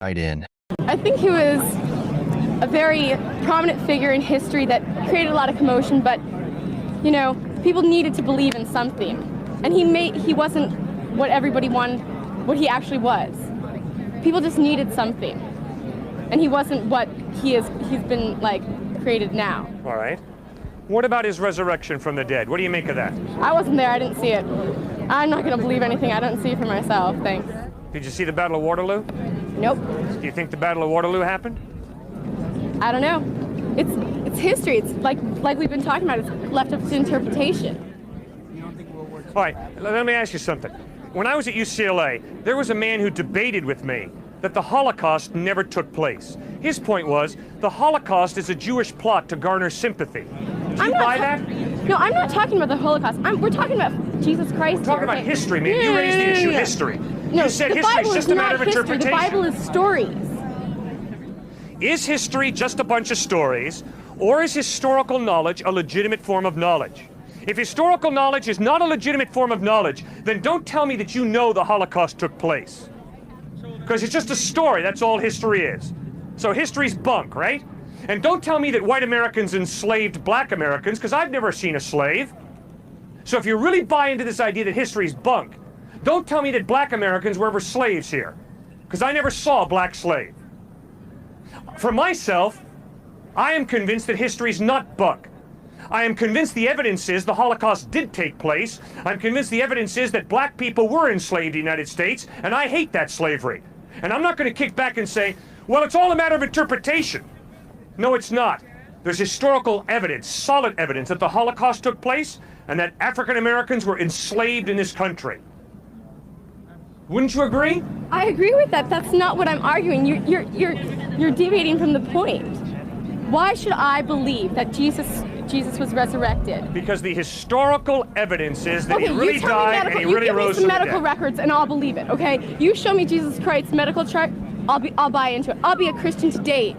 Right in. I think he was a very prominent figure in history that created a lot of commotion, but, you know, people needed to believe in something. And he wasn't what everybody wanted, what he actually was. People just needed something. And he wasn't what he's been, like, created now. All right. What about his resurrection from the dead? What do you make of that? I wasn't there, I didn't see it. I'm not going to believe anything I don't see for myself, thanks. Did you see the Battle of Waterloo? Nope. Do you think the Battle of Waterloo happened? I don't know. It's history. It's like we've been talking about. It's left up to interpretation. All right, let me ask you something. When I was at UCLA, there was a man who debated with me that the Holocaust never took place. His point was the Holocaust is a Jewish plot to garner sympathy. Do you buy that? No, I'm not talking about the Holocaust. We're talking about Jesus Christ. We're talking about history, man. You raised the issue history. No, you said history is just a matter of interpretation. The Bible is stories. Is history just a bunch of stories, or is historical knowledge a legitimate form of knowledge? If historical knowledge is not a legitimate form of knowledge, then don't tell me that you know the Holocaust took place. Because it's just a story, that's all history is. So history's bunk, right? And don't tell me that white Americans enslaved black Americans, because I've never seen a slave. So if you really buy into this idea that history's bunk, don't tell me that black Americans were ever slaves here, because I never saw a black slave. For myself, I am convinced that history's not bunk. I am convinced the evidence is the Holocaust did take place. I'm convinced the evidence is that black people were enslaved in the United States, and I hate that slavery. And I'm not going to kick back and say, well, it's all a matter of interpretation. No, it's not. There's historical evidence, solid evidence, that the Holocaust took place and that African Americans were enslaved in this country. Wouldn't you agree? I agree with that. That's not what I'm arguing. You're deviating from the point. Why should I believe that Jesus was resurrected? Because the historical evidence is that he really died and he really rose from the dead. You give me some medical records and I'll believe it, okay? You show me Jesus Christ's medical chart, I'll buy into it. I'll be a Christian today.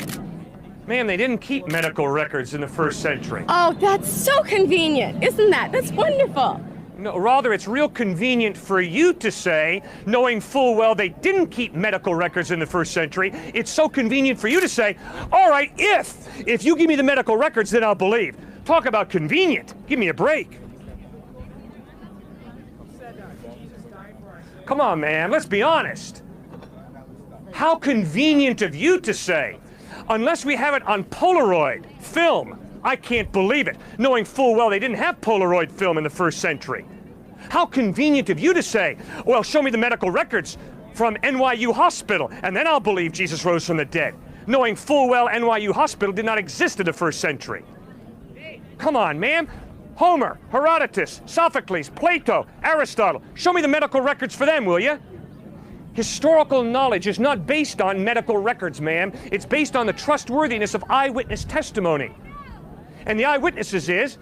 Ma'am, they didn't keep medical records in the first century. Oh, that's so convenient, isn't that? That's wonderful. No, rather, it's real convenient for you to say, knowing full well they didn't keep medical records in the first century, it's so convenient for you to say, all right, if you give me the medical records, then I'll believe. Talk about convenient. Give me a break. Come on, man, let's be honest. How convenient of you to say, unless we have it on Polaroid film, I can't believe it, knowing full well they didn't have Polaroid film in the first century. How convenient of you to say, well, show me the medical records from NYU Hospital, and then I'll believe Jesus rose from the dead, knowing full well NYU Hospital did not exist in the first century. Come on, man. Homer, Herodotus, Sophocles, Plato, Aristotle, show me the medical records for them, will you? Historical knowledge is not based on medical records, ma'am. It's based on the trustworthiness of eyewitness testimony. And the eyewitnesses is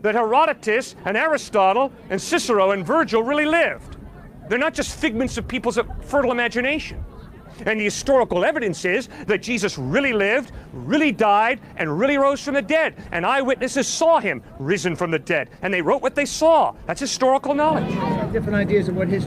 that Herodotus and Aristotle and Cicero and Virgil really lived. They're not just figments of people's fertile imagination. And the historical evidence is that Jesus really lived, really died, and really rose from the dead. And eyewitnesses saw him risen from the dead. And they wrote what they saw. That's historical knowledge. Different ideas of what history